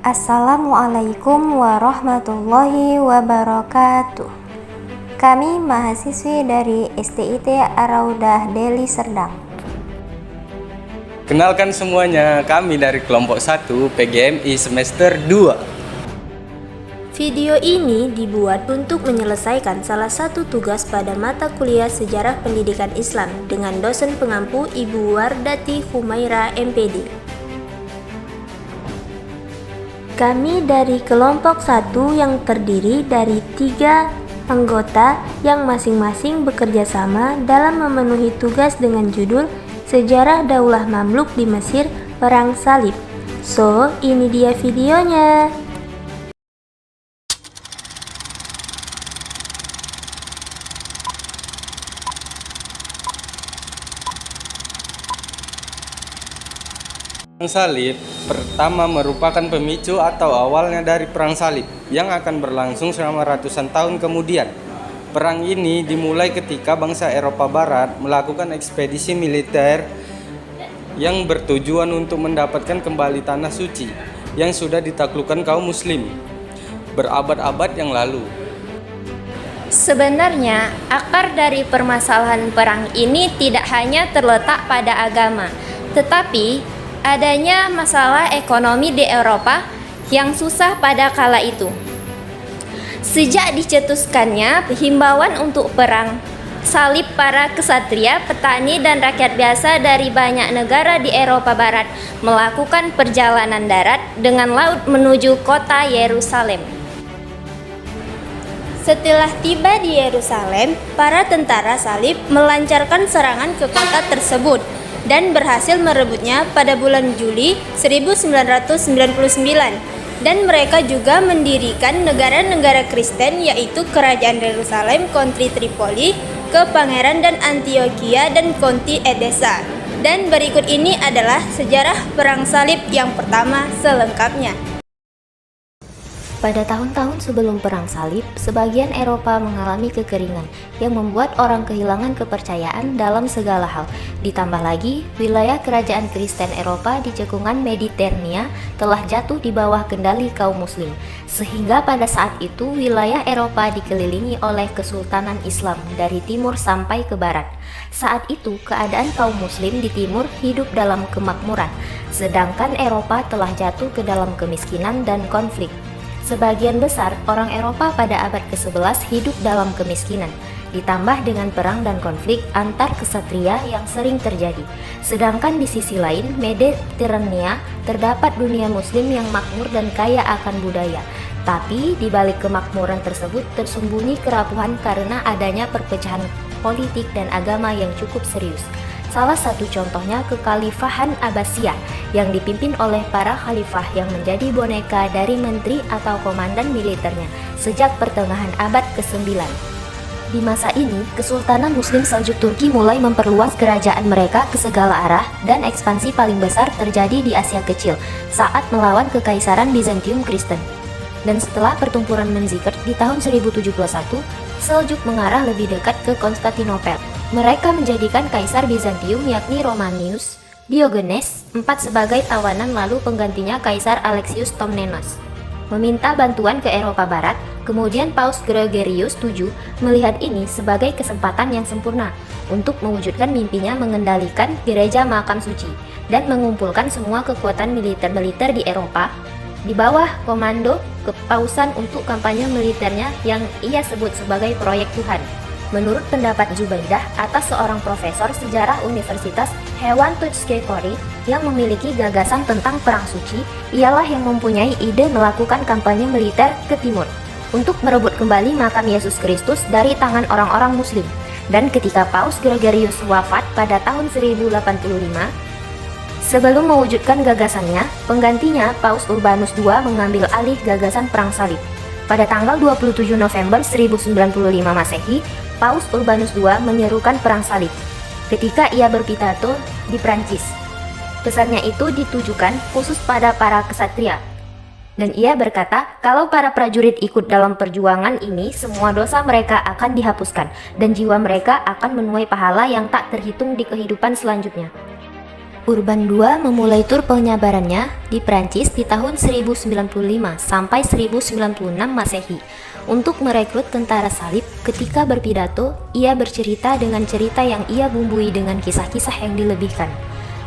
Assalamualaikum warahmatullahi wabarakatuh. Kami mahasiswi dari STIT Ar-Raudah Deli Serdang. Kenalkan semuanya, kami dari kelompok 1 PGMI semester 2. Video ini dibuat untuk menyelesaikan salah satu tugas pada mata kuliah Sejarah Pendidikan Islam dengan dosen pengampu Ibu Wardati Humaira MPD. Kami dari kelompok 1 yang terdiri dari 3 anggota yang masing-masing bekerja sama dalam memenuhi tugas dengan judul Sejarah Daulah Mamluk di Mesir Perang Salib. So, ini dia videonya. Perang Salib pertama merupakan pemicu atau awalnya dari Perang Salib yang akan berlangsung selama ratusan tahun kemudian. Perang ini dimulai ketika bangsa Eropa Barat melakukan ekspedisi militer yang bertujuan untuk mendapatkan kembali tanah suci yang sudah ditaklukkan kaum muslim berabad-abad yang lalu. Sebenarnya, akar dari permasalahan perang ini tidak hanya terletak pada agama, tetapi adanya masalah ekonomi di Eropa yang susah pada kala itu. Sejak dicetuskannya himbauan untuk perang salib, para kesatria, petani, dan rakyat biasa dari banyak negara di Eropa Barat melakukan perjalanan darat dengan laut menuju kota Yerusalem. Setelah tiba di Yerusalem, para tentara salib melancarkan serangan ke kota tersebut dan berhasil merebutnya pada bulan Juli 1999, dan mereka juga mendirikan negara-negara Kristen yaitu Kerajaan Yerusalem, Kontri Tripoli, Kepangeran dan Antioquia, dan Konti Edessa. Dan berikut ini adalah sejarah Perang Salib yang pertama selengkapnya. Pada tahun-tahun sebelum Perang Salib, sebagian Eropa mengalami kekeringan yang membuat orang kehilangan kepercayaan dalam segala hal. Ditambah lagi, wilayah kerajaan Kristen Eropa di cekungan Mediterania telah jatuh di bawah kendali kaum muslim, sehingga pada saat itu wilayah Eropa dikelilingi oleh Kesultanan Islam dari timur sampai ke barat. Saat itu, keadaan kaum muslim di timur hidup dalam kemakmuran, sedangkan Eropa telah jatuh ke dalam kemiskinan dan konflik. Sebagian besar orang Eropa pada abad ke-11 hidup dalam kemiskinan, ditambah dengan perang dan konflik antar kesatria yang sering terjadi. Sedangkan di sisi lain, Mediterania terdapat dunia muslim yang makmur dan kaya akan budaya. Tapi di balik kemakmuran tersebut tersembunyi kerapuhan karena adanya perpecahan politik dan agama yang cukup serius. Salah satu contohnya kekhalifahan Abbasiyah yang dipimpin oleh para khalifah yang menjadi boneka dari menteri atau komandan militernya sejak pertengahan abad ke-9. Di masa ini, Kesultanan Muslim Seljuk Turki mulai memperluas kerajaan mereka ke segala arah dan ekspansi paling besar terjadi di Asia Kecil saat melawan Kekaisaran Bizantium Kristen. Dan setelah pertempuran Manzikert di tahun 1071, Seljuk mengarah lebih dekat ke Konstantinopel. Mereka menjadikan Kaisar Bizantium yakni Romanius Diogenes IV sebagai tawanan, lalu penggantinya Kaisar Alexius Komnenos meminta bantuan ke Eropa Barat. Kemudian Paus Gregorius VII melihat ini sebagai kesempatan yang sempurna untuk mewujudkan mimpinya mengendalikan gereja makam suci dan mengumpulkan semua kekuatan militer di Eropa di bawah komando kepausan untuk kampanye militernya yang ia sebut sebagai proyek Tuhan. Menurut pendapat Zubaidah, atas seorang profesor sejarah Universitas Hewan Tuchkekori yang memiliki gagasan tentang perang suci, ialah yang mempunyai ide melakukan kampanye militer ke timur untuk merebut kembali makam Yesus Kristus dari tangan orang-orang muslim. Dan ketika Paus Gregorius wafat pada tahun 1085, sebelum mewujudkan gagasannya, penggantinya Paus Urbanus II mengambil alih gagasan perang salib. Pada tanggal 27 November 1095 Masehi, Paus Urbanus II menyerukan perang salib ketika ia berpidato di Prancis. Pesannya itu ditujukan khusus pada para kesatria. Dan ia berkata, kalau para prajurit ikut dalam perjuangan ini, semua dosa mereka akan dihapuskan dan jiwa mereka akan menuai pahala yang tak terhitung di kehidupan selanjutnya. Urban II memulai tur penyebarannya di Prancis di tahun 1095 sampai 1096 Masehi. Untuk merekrut tentara salib, ketika berpidato, ia bercerita dengan cerita yang ia bumbui dengan kisah-kisah yang dilebihkan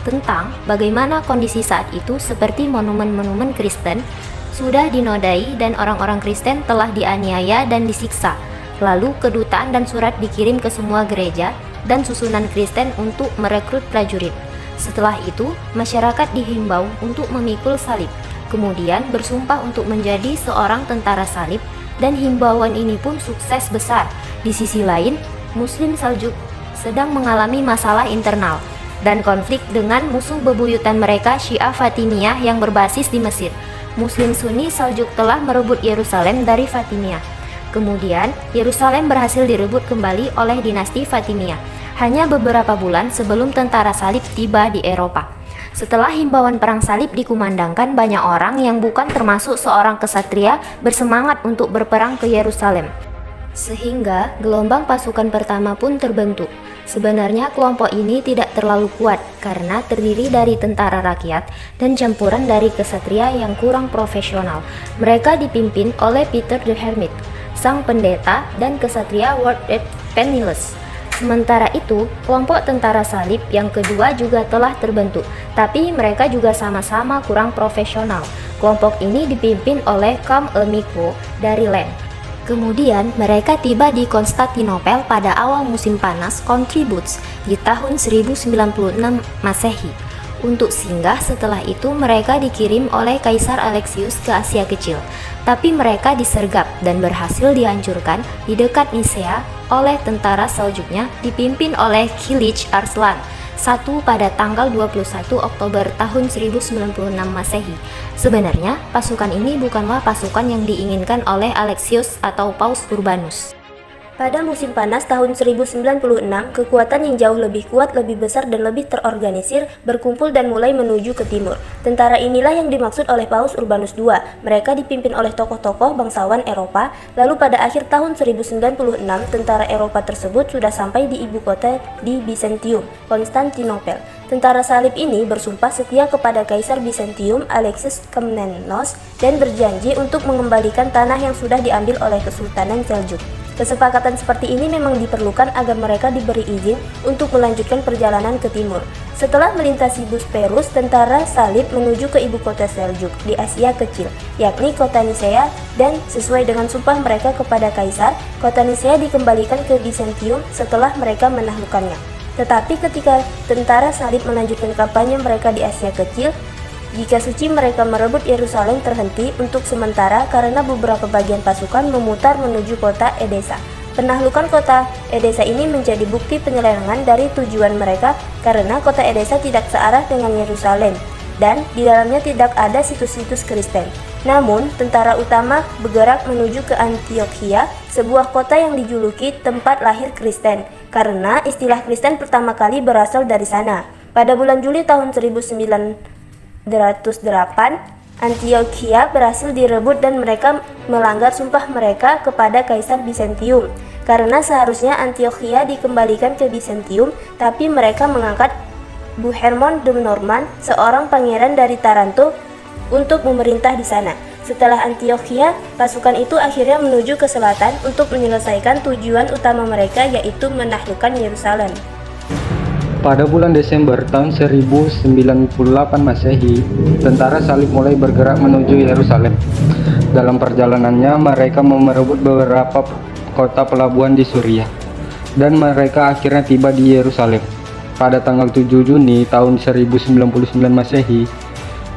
tentang bagaimana kondisi saat itu seperti monumen-monumen Kristen sudah dinodai dan orang-orang Kristen telah dianiaya dan disiksa. Lalu kedutaan dan surat dikirim ke semua gereja dan susunan Kristen untuk merekrut prajurit. Setelah itu, masyarakat dihimbau untuk memikul salib, kemudian bersumpah untuk menjadi seorang tentara salib, dan himbauan ini pun sukses besar. Di sisi lain, Muslim Saljuk sedang mengalami masalah internal dan konflik dengan musuh bebuyutan mereka Syiah Fatimiyah yang berbasis di Mesir. Muslim Sunni Saljuk telah merebut Yerusalem dari Fatimiyah. Kemudian, Yerusalem berhasil direbut kembali oleh dinasti Fatimiyah, hanya beberapa bulan sebelum tentara salib tiba di Eropa. Setelah himbauan perang salib dikumandangkan, banyak orang yang bukan termasuk seorang kesatria bersemangat untuk berperang ke Yerusalem. Sehingga gelombang pasukan pertama pun terbentuk. Sebenarnya kelompok ini tidak terlalu kuat karena terdiri dari tentara rakyat dan campuran dari kesatria yang kurang profesional. Mereka dipimpin oleh Peter the Hermit, sang pendeta, dan kesatria Wardred Penniless. Sementara itu, kelompok tentara salib yang kedua juga telah terbentuk, tapi mereka juga sama-sama kurang profesional. Kelompok ini dipimpin oleh Kam Emiko dari Len. Kemudian mereka tiba di Konstantinopel pada awal musim panas Contributs di tahun 1096 Masehi. Untuk singgah setelah itu mereka dikirim oleh Kaisar Alexius ke Asia Kecil, tapi mereka disergap dan berhasil dihancurkan di dekat Nisea oleh tentara Seljuknya dipimpin oleh Kilich Arslan I pada tanggal 21 Oktober tahun 1096 Masehi. Sebenarnya pasukan ini bukanlah pasukan yang diinginkan oleh Alexius atau Paus Urbanus. Pada musim panas tahun 1096, kekuatan yang jauh lebih kuat, lebih besar, dan lebih terorganisir berkumpul dan mulai menuju ke timur. Tentara inilah yang dimaksud oleh Paus Urbanus II. Mereka dipimpin oleh tokoh-tokoh bangsawan Eropa. Lalu pada akhir tahun 1096, tentara Eropa tersebut sudah sampai di ibu kota di Byzantium, Konstantinopel. Tentara salib ini bersumpah setia kepada Kaisar Byzantium Alexius Komnenos dan berjanji untuk mengembalikan tanah yang sudah diambil oleh Kesultanan Seljuk. Kesepakatan seperti ini memang diperlukan agar mereka diberi izin untuk melanjutkan perjalanan ke timur. Setelah melintasi Bosporus, tentara salib menuju ke ibu kota Seljuk di Asia Kecil, yakni kota Nisea, dan sesuai dengan sumpah mereka kepada Kaisar, kota Nisea dikembalikan ke Byzantium setelah mereka menaklukkannya. Tetapi ketika tentara salib melanjutkan kampanye mereka di Asia Kecil, jika suci mereka merebut Yerusalem terhenti untuk sementara karena beberapa bagian pasukan memutar menuju kota Edesa. Penaklukan kota Edesa ini menjadi bukti penyelewengan dari tujuan mereka karena kota Edesa tidak searah dengan Yerusalem dan di dalamnya tidak ada situs-situs Kristen. Namun, tentara utama bergerak menuju ke Antiokhia, sebuah kota yang dijuluki tempat lahir Kristen, karena istilah Kristen pertama kali berasal dari sana. Pada bulan Juli tahun 1908, Antiokhia berhasil direbut dan mereka melanggar sumpah mereka kepada Kaisar Byzantium. Karena seharusnya Antiokhia dikembalikan ke Byzantium, tapi mereka mengangkat Bohemond de Norman, seorang pangeran dari Taranto, untuk memerintah di sana. Setelah Antiokhia, pasukan itu akhirnya menuju ke selatan untuk menyelesaikan tujuan utama mereka, yaitu menaklukkan Yerusalem. Pada bulan Desember tahun 1098 Masehi, tentara salib mulai bergerak menuju Yerusalem. Dalam perjalanannya, mereka merebut beberapa kota pelabuhan di Suriah, dan mereka akhirnya tiba di Yerusalem. Pada tanggal 7 Juni tahun 1099 Masehi,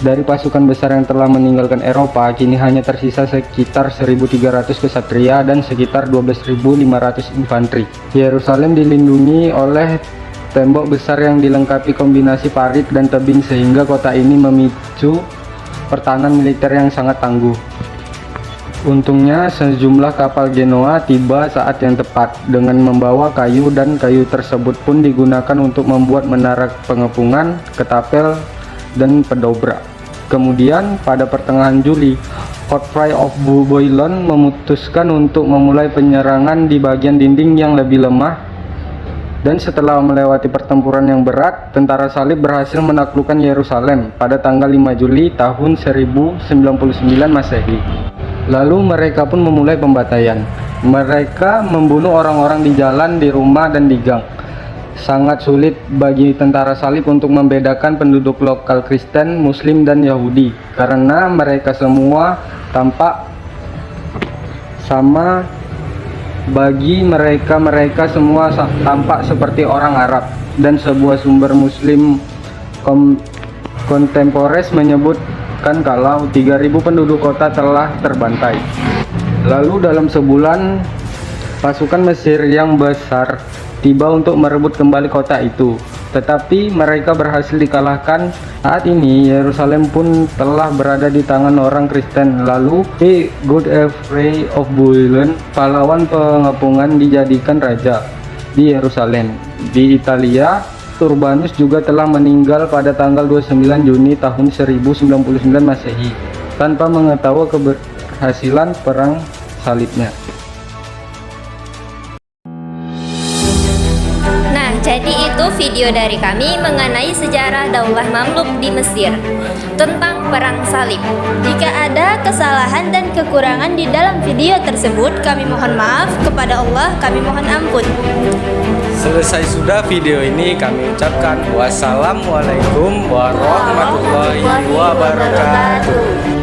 dari pasukan besar yang telah meninggalkan Eropa, kini hanya tersisa sekitar 1.300 kesatria dan sekitar 12.500 infanteri. Yerusalem dilindungi oleh tembok besar yang dilengkapi kombinasi parit dan tebing sehingga kota ini memicu pertahanan militer yang sangat tangguh. Untungnya sejumlah kapal Genoa tiba saat yang tepat dengan membawa kayu, dan kayu tersebut pun digunakan untuk membuat menara pengepungan, ketapel, dan pedobrak. Kemudian pada pertengahan Juli, Godfrey of Bouillon memutuskan untuk memulai penyerangan di bagian dinding yang lebih lemah Dan setelah melewati pertempuran yang berat, tentara salib berhasil menaklukkan Yerusalem pada tanggal 5 Juli tahun 1099 Masehi. Lalu mereka pun memulai pembantaian. Mereka membunuh orang-orang di jalan, di rumah, dan di gang. Sangat sulit bagi tentara salib untuk membedakan penduduk lokal Kristen, Muslim, dan Yahudi karena mereka semua tampak sama. Bagi mereka semua tampak seperti orang Arab, dan sebuah sumber Muslim kontemporer menyebutkan kalau 3.000 penduduk kota telah terbantai. Lalu dalam sebulan, pasukan Mesir yang besar tiba untuk merebut kembali kota itu, tetapi mereka berhasil dikalahkan. Saat ini Yerusalem pun telah berada di tangan orang Kristen. Lalu Godfrey of Bouillon, pahlawan pengepungan, dijadikan raja di Yerusalem. Di Italia, Urbanus juga telah meninggal pada tanggal 29 Juni tahun 1099 Masehi tanpa mengetahui keberhasilan perang salibnya. Jadi itu video dari kami mengenai sejarah Daulah Mamluk di Mesir tentang Perang Salib. Jika ada kesalahan dan kekurangan di dalam video tersebut, kami mohon maaf. Kepada Allah kami mohon ampun. Selesai sudah video ini, kami ucapkan wassalamualaikum warahmatullahi wabarakatuh.